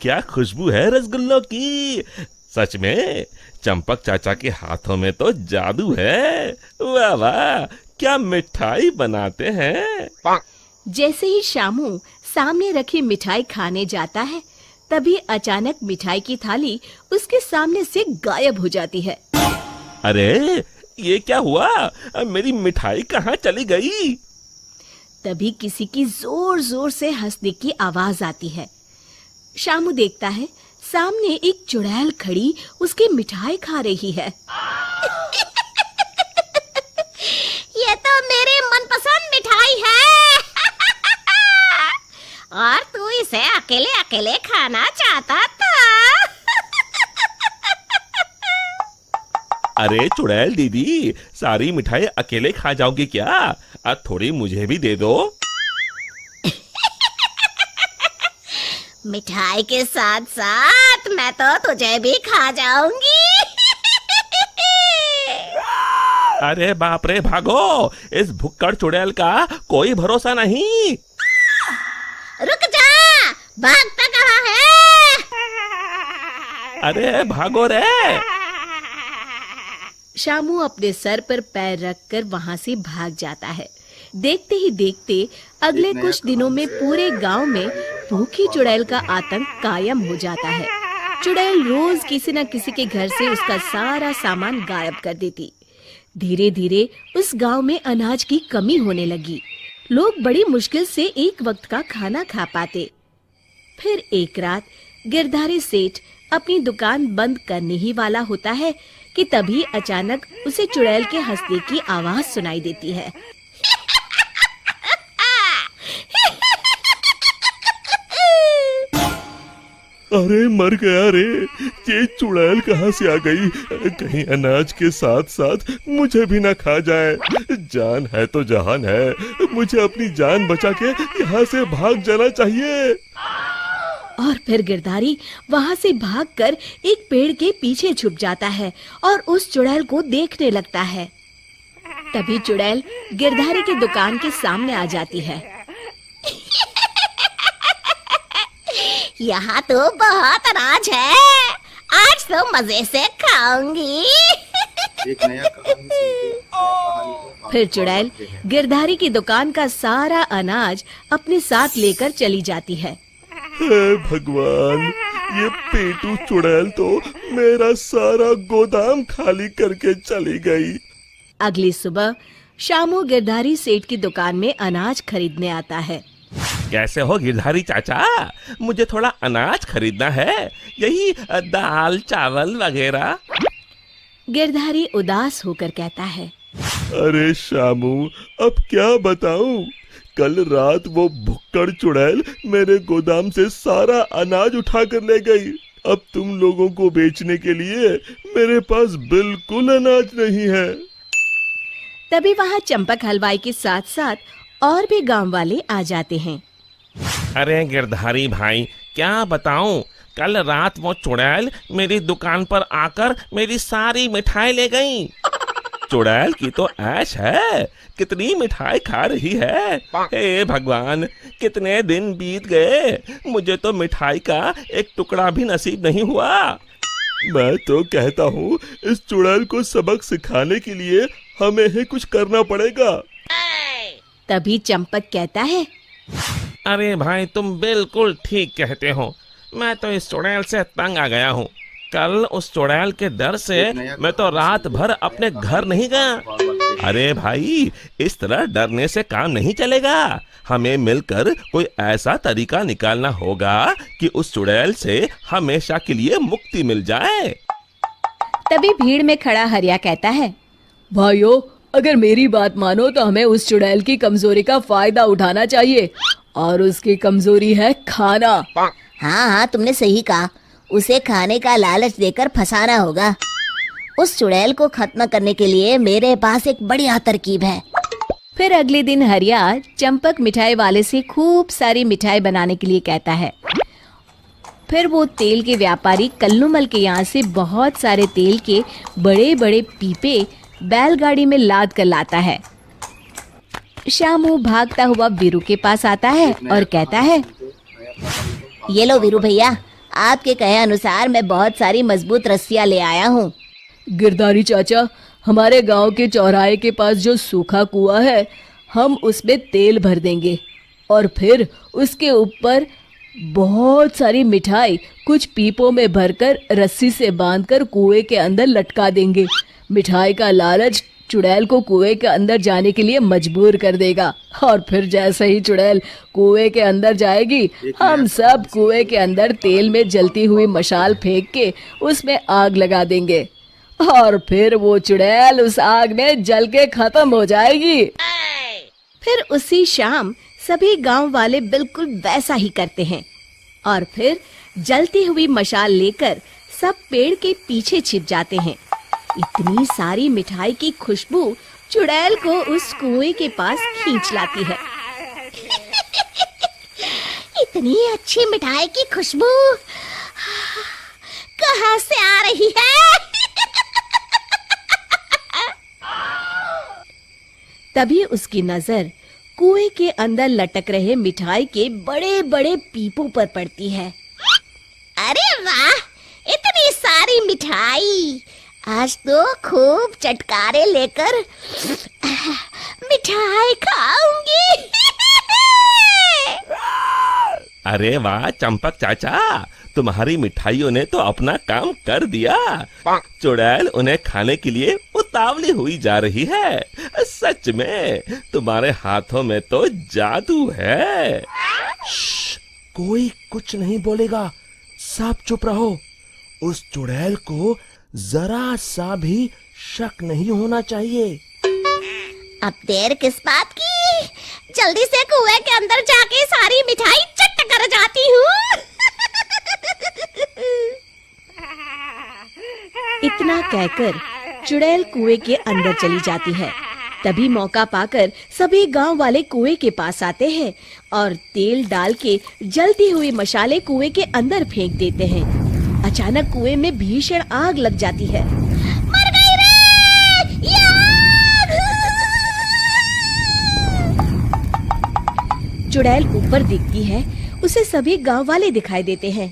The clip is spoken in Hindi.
क्या खुशबू है रसगुल्लों की। सच में चंपक चाचा के हाथों में तो जादू है। वाह वाह, क्या मिठाई बनाते हैं। जैसे ही शामू सामने रखी मिठाई खाने जाता है, तभी अचानक मिठाई की थाली उसके सामने से गायब हो जाती है। अरे ये क्या हुआ, मेरी मिठाई कहाँ चली गई। तभी किसी की जोर जोर से हंसने की आवाज आती है। शामू देखता है सामने एक चुड़ैल खड़ी उसकी मिठाई खा रही है। ये तो मेरी मनपसंद मिठाई है। और तू इसे अकेले अकेले खाना चाहता था। अरे चुड़ैल दीदी, सारी मिठाई अकेले खा जाओगी क्या। अब थोड़ी मुझे भी दे दो। मिठाई के साथ साथ मैं तो तुझे भी खा जाऊंगी। अरे बाप रे, भागो, इस भुक्कड़ चुड़ैल का कोई भरोसा नहीं। रुक जा, भागता कहाँ है। अरे भागो रे। शामू अपने सर पर पैर रखकर वहां से भाग जाता है। देखते ही देखते अगले कुछ दिनों में पूरे गांव में भूखी चुड़ैल का आतंक कायम हो जाता है। चुड़ैल रोज किसी न किसी के घर से उसका सारा सामान गायब कर देती। धीरे धीरे उस गांव में अनाज की कमी होने लगी। लोग बड़ी मुश्किल से एक वक्त का खाना खा पाते। फिर एक रात गिरधारी सेठ अपनी दुकान बंद करने ही वाला होता है कि तभी अचानक उसे चुड़ैल के हंसने की आवाज सुनाई देती है। अरे मर गया रे, ये चुड़ैल कहाँ से आ गई। कहीं अनाज के साथ साथ मुझे भी ना खा जाए। जान है तो जहान है, मुझे अपनी जान बचा के यहाँ से भाग जाना चाहिए। और फिर गिरधारी वहां से भागकर एक पेड़ के पीछे छुप जाता है और उस चुड़ैल को देखने लगता है। तभी चुड़ैल गिरधारी की दुकान के सामने आ जाती है। यहाँ तो बहुत अनाज है, आज तो मजे से खाऊंगी। फिर चुड़ैल गिरधारी की दुकान का सारा अनाज अपने साथ लेकर चली जाती है। हे भगवान, ये पेटू चुड़ैल तो मेरा सारा गोदाम खाली करके चली गई। अगली सुबह शामू गिरधारी सेठ की दुकान में अनाज खरीदने आता है। कैसे हो गिरधारी चाचा, मुझे थोड़ा अनाज खरीदना है, यही दाल चावल वगैरह। गिरधारी उदास होकर कहता है, अरे शामू, अब क्या बताऊं। कल रात वो भुक्कड़ चुड़ैल मेरे गोदाम से सारा अनाज उठा कर ले गई। अब तुम लोगों को बेचने के लिए मेरे पास बिल्कुल अनाज नहीं है। तभी वहाँ चंपक हलवाई के साथ साथ और भी गांव वाले आ जाते हैं। अरे गिरधारी भाई, क्या बताऊं, कल रात वो चुड़ैल मेरी दुकान पर आकर मेरी सारी मिठाई ले गई। चुड़ैल की तो ऐश है, कितनी मिठाई खा रही है। हे भगवान, कितने दिन बीत गए, मुझे तो मिठाई का एक टुकड़ा भी नसीब नहीं हुआ। मैं तो कहता हूँ इस चुड़ैल को सबक सिखाने के लिए हमें ही कुछ करना पड़ेगा। तभी चंपक कहता है, अरे भाई, तुम बिल्कुल ठीक कहते हो। मैं तो इस चुड़ैल से तंग आ गया हूँ। कल उस चुड़ैल के डर से मैं तो रात भर अपने घर नहीं गया। अरे भाई, इस तरह डरने से काम नहीं चलेगा। हमें मिलकर कोई ऐसा तरीका निकालना होगा कि उस चुड़ैल से हमेशा के लिए मुक्ति मिल जाए। तभी भीड़ में खड़ा हरिया कहता है, भाइयों, अगर मेरी बात मानो तो हमें उस चुड़ैल की कमजोरी का फायदा उठाना चाहिए, और उसकी कमजोरी है खाना। हाँ हाँ, तुमने सही कहा, उसे खाने का लालच देकर फंसाना होगा। उस चुड़ैल को खत्म करने के लिए मेरे पास एक बढ़िया तरकीब है। फिर अगले दिन हरिया चंपक मिठाई वाले से खूब सारी मिठाई बनाने के लिए कहता है। फिर वो तेल के व्यापारी कल्लूमल के यहाँ से बहुत सारे तेल के बड़े बड़े पीपे बैलगाड़ी में लाद कर लाता है। शामू भागता हुआ वीरू के पास आता है और कहता है, ये लो वीरू भैया, आपके कहे अनुसार मैं बहुत सारी मजबूत रस्सियां ले आया हूँ। गिरधारी चाचा, हमारे गांव के चौराहे के पास जो सूखा कुआं है, हम उसमें तेल भर देंगे और फिर उसके ऊपर बहुत सारी मिठाई कुछ पीपों में भरकर रस्सी से बांधकर कुएं के अंदर लटका देंगे। मिठाई का लालच चुड़ैल को कुएं के अंदर जाने के लिए मजबूर कर देगा और फिर जैसे ही चुड़ैल कुएं के अंदर जाएगी, हम सब कुएं के अंदर तेल में जलती हुई मशाल फेंक के उसमें आग लगा देंगे और फिर वो चुड़ैल उस आग में जल के खत्म हो जाएगी। फिर उसी शाम सभी गांव वाले बिल्कुल वैसा ही करते हैं और फिर जलती हुई मशाल लेकर सब पेड़ के पीछे छिप जाते हैं। इतनी सारी मिठाई की खुशबू चुड़ैल को उस कुएं के पास खींच लाती है। इतनी अच्छी मिठाई की खुशबू कहाँ से आ रही है? तभी उसकी नजर कुएं के अंदर लटक रहे मिठाई के बड़े बड़े पीपों पर पड़ती है। अरे वाह, इतनी सारी मिठाई! आज तो खूब चटकारे लेकर मिठाई खाऊंगी। अरे वाह चंपक चाचा, तुम्हारी मिठाइयों ने तो अपना काम कर दिया। चुड़ैल उन्हें खाने के लिए उतावली हुई जा रही है। सच में तुम्हारे हाथों में तो जादू है। कोई कुछ नहीं बोलेगा, सब चुप रहो। उस चुड़ैल को जरा सा भी शक नहीं होना चाहिए। अब देर किस बात की? जल्दी से कुएं के अंदर जाके सारी मिठाई चट कर जाती हूँ। इतना कहकर चुड़ैल कुएं के अंदर चली जाती है। तभी मौका पाकर सभी गांव वाले कुएं के पास आते हैं और तेल डाल के जलती हुई मशाले कुएं के अंदर फेंक देते हैं। अचानक कुएं में भीषण आग लग जाती है। मर गई रे! ये आग! चुड़ैल ऊपर दिखती है, उसे सभी गांव वाले दिखाई देते हैं।